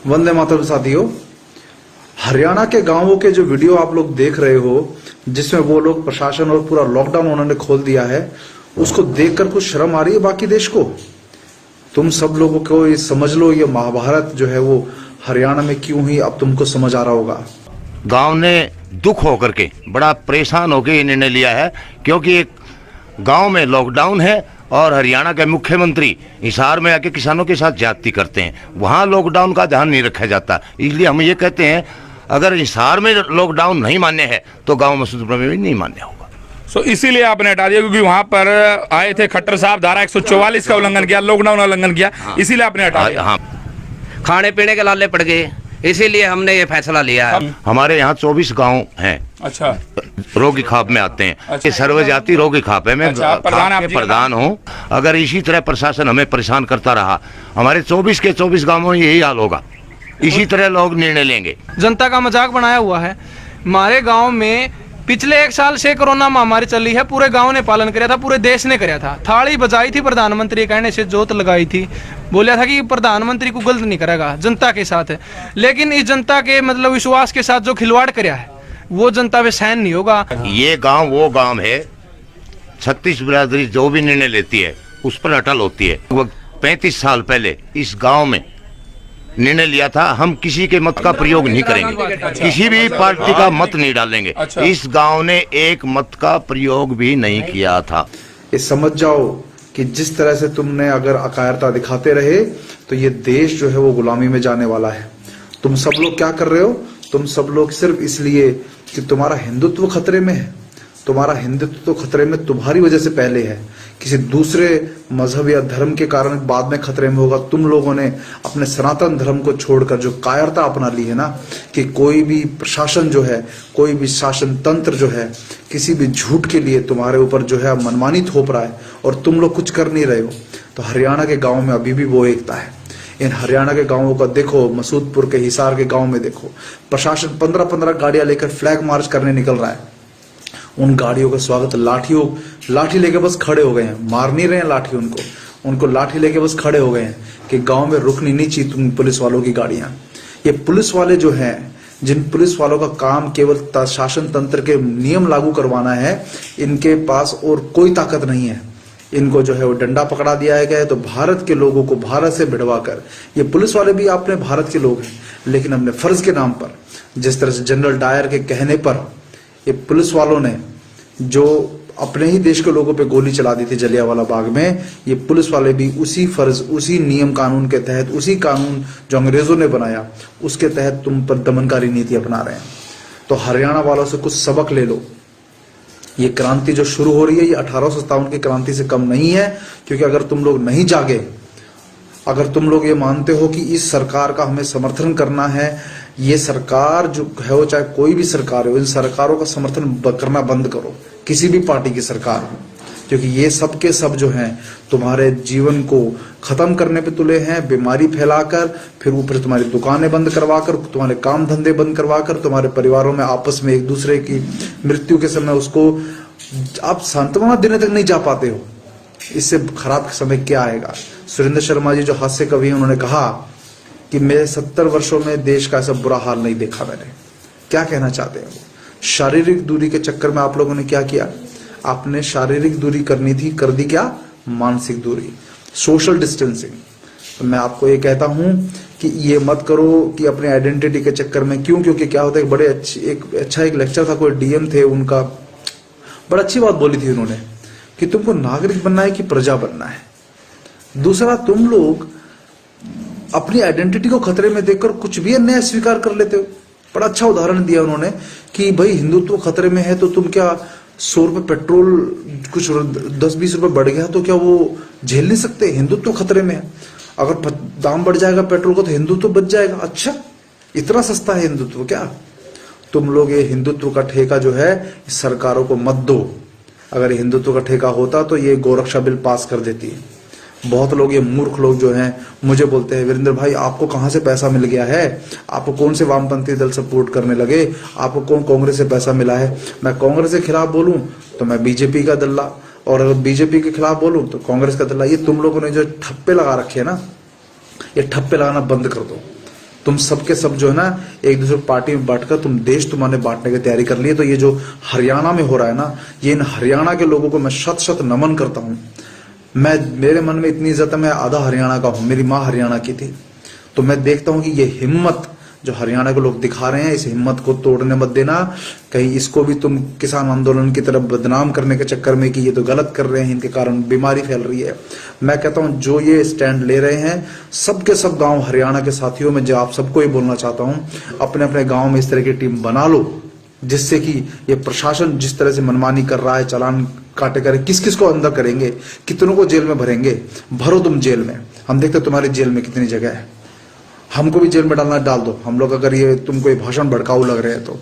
वंदे मातरम साथियों, हरियाणा के गांवों के जो वीडियो आप लोग देख रहे हो, जिसमें वो लोग प्रशासन और पूरा लॉकडाउन उन्होंने खोल दिया है, उसको देखकर कुछ शर्म आ रही है बाकी देश को? तुम सब लोगों को ये समझ लो, ये महाभारत जो है वो हरियाणा में क्यों हुई अब तुमको समझ आ रहा होगा। गांव ने दुख होकर के बड़ा परेशान होकर ये निर्णय लिया है, क्योंकि एक गांव में लॉकडाउन है और हरियाणा के मुख्यमंत्री हिसार में आके किसानों के साथ ज्यादती करते हैं। वहां लॉकडाउन का ध्यान नहीं रखा जाता, इसलिए हम ये कहते हैं अगर हिसार में लॉकडाउन नहीं मान्य है तो गांव मसूदपुर में भी नहीं मान्य होगा। इसीलिए आपने हटा दिया, क्योंकि वहां पर आए थे खट्टर साहब, धारा 144 का उल्लंघन किया, लॉकडाउन का उल्लंघन किया, इसीलिए आपने हटा दिया। हाँ, खाने पीने के लाले पड़ गए, इसीलिए हमने ये फैसला लिया है। हमारे यहाँ 24 गांव हैं। अच्छा, रोगी खाप में आते हैं। अच्छा, सर्वजाति रोगी खाप है। मैं अच्छा, प्रधान हूँ। अगर इसी तरह प्रशासन हमें परेशान करता रहा, हमारे 24 के 24 गांवों में यही हाल होगा। इसी तरह लोग निर्णय लेंगे। जनता का मजाक बनाया हुआ है। हमारे गांव में पिछले 1 साल से कोरोना महामारी चली है, पूरे गांव ने पालन किया था, पूरे देश ने किया था। थाली बजाई थी प्रधानमंत्री कहने से, जोत लगाई थी, बोला था कि प्रधानमंत्री को गलत नहीं करेगा, जनता के साथ है। लेकिन इस जनता के मतलब विश्वास के साथ जो खिलवाड़ कराया है वो जनता पे सहन नहीं होगा। ये गांव वो गांव है, 36 बिरादरी जो भी निर्णय लेती है उस पर अटल होती है। वो 35 साल पहले इस गांव में निर्णय लिया था, हम किसी के मत का प्रयोग नहीं करेंगे, किसी भी पार्टी का मत नहीं डालेंगे। इस गांव ने एक मत का प्रयोग भी नहीं किया था। ये समझ जाओ कि जिस तरह से तुमने अगर अकायरता दिखाते रहे तो ये देश जो है वो गुलामी में जाने वाला है। तुम सब लोग क्या कर रहे हो? तुम सब लोग सिर्फ इसलिए कि तुम्हारा हिंदुत्व खतरे में है, तुम्हारा हिंदुत्व तो खतरे में तुम्हारी वजह से पहले है, किसी दूसरे मजहब या धर्म के कारण बाद में खतरे में होगा। तुम लोगों ने अपने सनातन धर्म को छोड़कर जो कायरता अपना ली है ना, कि कोई भी प्रशासन जो है, कोई भी शासन तंत्र जो है, किसी भी झूठ के लिए तुम्हारे ऊपर जो है मनमानी थोप रहा है और तुम लोग कुछ कर नहीं रहे हो। तो हरियाणा के गाँव में अभी भी वो एकता है। इन हरियाणा के गांवों का देखो, मसूदपुर के हिसार के गांव में देखो, प्रशासन 15-15 गाड़ियां लेकर फ्लैग मार्च करने निकल रहा है। उन गाड़ियों का स्वागत लाठी लेके बस खड़े हो गए हैं, मार नहीं रहे हैं लाठी उनको लाठी लेके बस खड़े हो गए हैं कि गांव में रुकनी नहीं चाहिए तुम पुलिस वालों की गाड़ियां। ये पुलिस वाले जो हैं, जिन पुलिस वालों का काम केवल शासन तंत्र के नियम लागू करवाना है, इनके पास और कोई ताकत नहीं है। इनको जो है वो डंडा पकड़ा दिया है गया, तो भारत के लोगों को भारत से भिड़वा कर, ये पुलिस वाले भी अपने भारत के लोग हैं, लेकिन अपने फर्ज के नाम पर, जिस तरह से जनरल डायर के कहने पर ये पुलिस वालों ने जो अपने ही देश के लोगों पे गोली चला दी थी जलियांवाला बाग में, ये पुलिस वाले भी उसी फर्ज, उसी नियम कानून के तहत, उसी कानून जो अंग्रेजों ने बनाया उसके तहत तुम पर दमनकारी नीति अपना रहे हैं। तो हरियाणा वालों से कुछ सबक ले लो। ये क्रांति जो शुरू हो रही है, ये 1857 की क्रांति से कम नहीं है, क्योंकि अगर तुम लोग नहीं जागे, अगर तुम लोग ये मानते हो कि इस सरकार का हमें समर्थन करना है, ये सरकार जो है वो चाहे कोई भी सरकार हो, इन सरकारों का समर्थन करना बंद करो, किसी भी पार्टी की सरकार हो, क्योंकि ये सब के सब जो हैं तुम्हारे जीवन को खत्म करने पे तुले हैं, बीमारी फैलाकर, फिर ऊपर तुम्हारी दुकानें बंद करवाकर, तुम्हारे काम धंधे बंद करवाकर, तुम्हारे परिवारों में आपस में एक दूसरे की मृत्यु के समय उसको आप सांत्वना देने तक नहीं जा पाते हो। इससे खराब समय क्या आएगा? सुरेंद्र शर्मा जी जो हास्य कवि हैं, उन्होंने कहा कि मैं 70 वर्षों में देश का ऐसा बुरा हाल नहीं देखा मैंने। क्या कहना चाहते हैं वो? शारीरिक दूरी के चक्कर में आप लोगों ने क्या किया? आपने शारीरिक दूरी करनी थी, कर दी क्या? मानसिक दूरी, सोशल डिस्टेंसिंग। तो मैं आपको ये कहता हूं कि ये मत करो कि अपने आइडेंटिटी के चक्कर में। क्यों? क्योंकि क्या होता है, बड़े एक लेक्चर था, कोई डीएम थे, उनका बड़ा अच्छी बात बोली थी उन्होंने कि तुमको नागरिक बनना है कि प्रजा बनना है। दूसरा, तुम लोग अपनी आइडेंटिटी को खतरे में देखकर कुछ भी अन्याय स्वीकार कर लेते हो। बड़ा अच्छा उदाहरण दिया उन्होंने कि भाई हिंदुत्व खतरे में है तो तुम क्या 100 रुपए पेट्रोल कुछ 10-20 रुपए बढ़ गया तो क्या वो झेल नहीं सकते? हिंदुत्व खतरे में है, अगर दाम बढ़ जाएगा पेट्रोल का तो हिंदुत्व बच जाएगा। अच्छा, इतना सस्ता है हिंदुत्व क्या? तुम लोग ये हिंदुत्व का ठेका जो है सरकारों को मत दो। अगर हिंदुत्व का ठेका होता तो ये गोरक्षा बिल पास कर देती है। बहुत लोग, ये मूर्ख लोग जो हैं, मुझे बोलते हैं, वीरेंद्र भाई आपको कहां से पैसा मिल गया है? आपको कौन से वामपंथी दल सपोर्ट करने लगे? आपको कौन कांग्रेस से पैसा मिला है? मैं कांग्रेस के खिलाफ बोलूं तो मैं बीजेपी का दल्ला, और अगर बीजेपी के खिलाफ बोलूं तो कांग्रेस का दल्ला। ये तुम लोगों ने जो ठप्पे लगा रखे हैं ना, ये ठप्पे लगाना बंद कर दो। तुम सबके सब जो है ना एक दूसरे पार्टी में बांटकर तुम देश तुम्हारे बांटने की तैयारी कर ली है। तो ये जो हरियाणा में हो रहा है ना, ये इन हरियाणा के लोगों को मैं शत शत नमन करता हूं। मेरे मन में इतनी इज्जत है, मैं आधा हरियाणा का हूं, मेरी माँ हरियाणा की थी। तो मैं देखता हूं कि ये हिम्मत जो हरियाणा के लोग दिखा रहे हैं, इस हिम्मत को तोड़ने मत देना। कहीं इसको भी तुम किसान आंदोलन की तरफ बदनाम करने के चक्कर में कि ये तो गलत कर रहे हैं, इनके कारण बीमारी फैल रही है। मैं कहता हूं जो ये स्टैंड ले रहे हैं, सबके सब गांव हरियाणा के साथियों में जो आप सबको ये बोलना चाहता हूं, अपने अपने गांव में इस तरह की टीम बना लो, जिससे कि ये प्रशासन जिस तरह से मनमानी कर रहा है, चालान काटे करे, किस किस को अंदर करेंगे, कितनों को जेल में भरेंगे, भरो तुम जेल में। हम देखते तुम्हारी जेल में कितनी जगह है, हमको भी जेल में डालना डाल दो हम लोग, अगर ये तुमको ये भाषण भड़काऊ लग रहे हैं तो।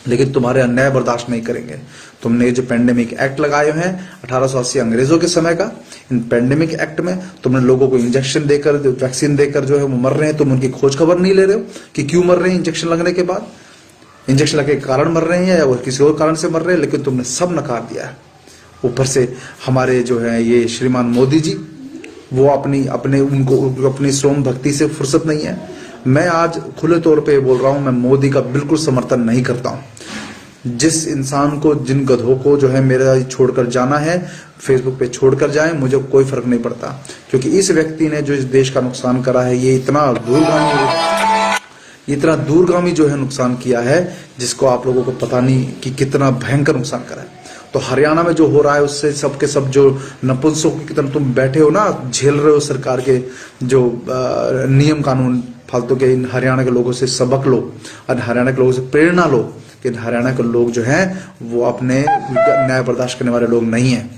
लेकिन तुम्हारे अन्याय बर्दाश्त नहीं करेंगे। तुमने जो पेंडेमिक एक्ट लगाए हैं 1880 अंग्रेजों के समय का, इन पेंडेमिक एक्ट में तुमने लोगों को इंजेक्शन देकर, वैक्सीन देकर जो है वो मर रहे हैं, तुम उनकी खोज खबर नहीं ले रहे हो कि क्यों मर रहे हैं इंजेक्शन लगने के बाद, इंजेक्शन लगने के कारण मर रहे हैं या वो किसी और कारण से मर रहे हैं, लेकिन तुमने सब नकार दिया है। ऊपर से हमारे जो है ये श्रीमान मोदी जी, वो उनको अपनी सोम भक्ति से फुर्सत नहीं है। मैं आज खुले तौर पे बोल रहा हूं, मैं मोदी का बिल्कुल समर्थन नहीं करता हूं। जिस इंसान को, जिन गधों को जो है मेरा छोड़कर जाना है, फेसबुक पे छोड़कर जाए, मुझे कोई फर्क नहीं पड़ता, क्योंकि इस व्यक्ति ने जो इस देश का नुकसान करा है, ये इतना दूरगामी जो है नुकसान किया है, जिसको आप लोगों को पता नहीं कि कितना भयंकर नुकसान करा है। तो हरियाणा में जो हो रहा है उससे सबके सब जो नपुंसकों की तरह तुम बैठे हो ना, झेल रहे हो सरकार के जो नियम कानून फालतू के, इन हरियाणा के लोगों से सबक लो और हरियाणा के लोगों से प्रेरणा लो कि हरियाणा के लोग जो हैं वो अपने न्याय बर्दाश्त करने वाले लोग नहीं हैं।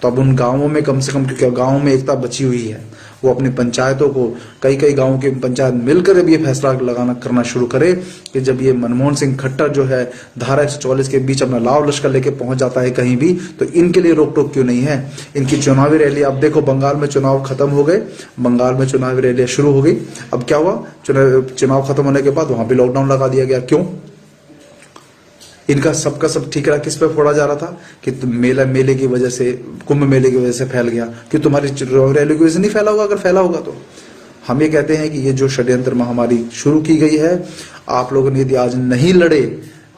तो अब उन गांवों में कम से कम, क्योंकि गांवों में एकता बची हुई है, वो अपनी पंचायतों को, कई गांवों की पंचायत मिलकर अब ये फैसला करना शुरू करे कि जब ये मनमोहन सिंह खट्टर जो है धारा 144 के बीच अपना लाव लश्कर लेके पहुंच जाता है कहीं भी, तो इनके लिए रोक टोक क्यों नहीं है। इनकी चुनावी रैली, अब देखो बंगाल में चुनाव खत्म हो गए, बंगाल में चुनावी रैलियां शुरू हो गई। अब क्या हुआ, चुनाव खत्म होने के बाद वहां भी लॉकडाउन लगा दिया गया। क्यों? इनका सबका सब ठीकरा किस पे फोड़ा जा रहा था कि मेले की वजह से, कुंभ मेले की वजह से फैल गया, कि तुम्हारी रैली की वजह से नहीं फैला होगा। अगर फैला होगा तो हम ये कहते हैं कि ये जो षड्यंत्र महामारी शुरू की गई है, आप लोगों ने यदि आज नहीं लड़े,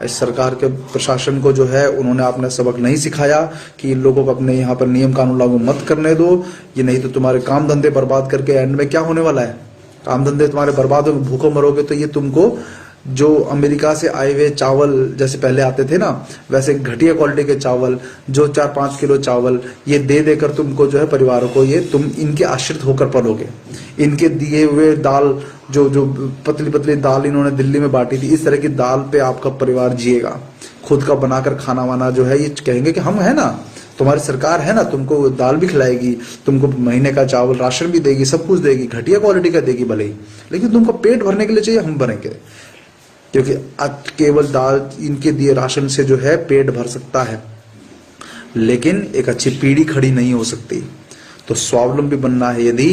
इस सरकार के प्रशासन को जो है उन्होंने अपना सबक नहीं सिखाया कि इन लोगों को अपने यहाँ पर नियम कानून लागू मत करने दो, ये नहीं तो तुम्हारे काम धंधे बर्बाद करके एंड में क्या होने वाला है, काम धंधे तुम्हारे बर्बाद हो, भूखों मरोगे। तो ये तुमको जो अमेरिका से आए हुए चावल जैसे पहले आते थे ना, वैसे घटिया क्वालिटी के चावल, जो 4-5 किलो चावल ये दे देकर तुमको जो है परिवारों को, ये तुम इनके आश्रित होकर पलोगे। इनके दिए हुए दाल, जो पतली पतली दाल इन्होंने दिल्ली में बांटी थी, इस तरह की दाल पे आपका परिवार जिएगा। खुद का बनाकर खाना वाना जो है, ये कहेंगे कि हम है ना, तुम्हारी सरकार है ना, तुमको दाल भी खिलाएगी, तुमको महीने का चावल राशन भी देगी, सब कुछ देगी, घटिया क्वालिटी का देगी भले ही, लेकिन तुमको पेट भरने के लिए चाहिए, हम भरेंगे। क्योंकि केवल दाल, इनके दिए राशन से जो है पेट भर सकता है, लेकिन एक अच्छी पीढ़ी खड़ी नहीं हो सकती। तो स्वावलंबी बनना है यदि,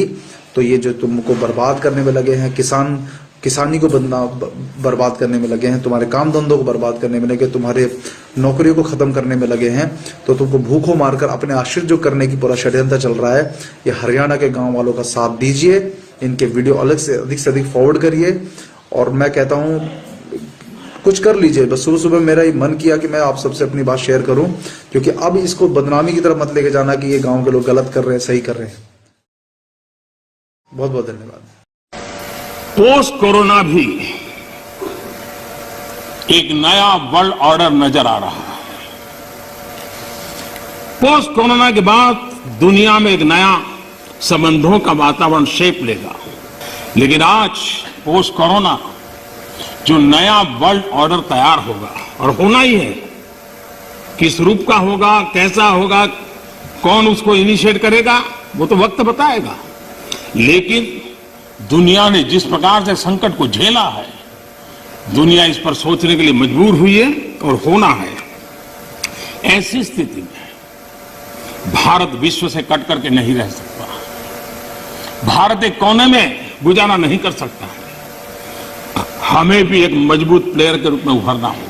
तो ये जो तुमको बर्बाद करने में लगे हैं, किसानी को बर्बाद करने में लगे हैं, तुम्हारे काम धंधों को बर्बाद करने में लगे, तुम्हारे नौकरियों को खत्म करने में लगे हैं, तो तुमको भूखों मारकर अपने आश्रित जो करने की पूरा षड्यंत्र चल रहा है, ये हरियाणा के गांव वालों का साथ दीजिए, इनके वीडियो अधिक से अधिक फॉरवर्ड करिए। और मैं कहता हूं कुछ कर लीजिए। बस सुबह सुबह मेरा ही मन किया कि मैं आप सबसे अपनी बात शेयर करूं, क्योंकि अब इसको बदनामी की तरफ मत लेके जाना कि ये गांव के लोग गलत कर रहे हैं, सही कर रहे हैं। बहुत बहुत धन्यवाद। पोस्ट कोरोना भी एक नया वर्ल्ड ऑर्डर नजर आ रहा है। पोस्ट कोरोना के बाद दुनिया में एक नया संबंधों का वातावरण शेप लेगा, लेकिन आज पोस्ट कोरोना जो नया वर्ल्ड ऑर्डर तैयार होगा, और होना ही है, किस रूप का होगा, कैसा होगा, कौन उसको इनिशिएट करेगा, वो तो वक्त बताएगा। लेकिन दुनिया ने जिस प्रकार से संकट को झेला है, दुनिया इस पर सोचने के लिए मजबूर हुई है और होना है। ऐसी स्थिति में भारत विश्व से कट करके नहीं रह सकता, भारत एक कोने में गुजारा नहीं कर सकता। हमें भी एक मजबूत प्लेयर के रूप में उभरना होगा।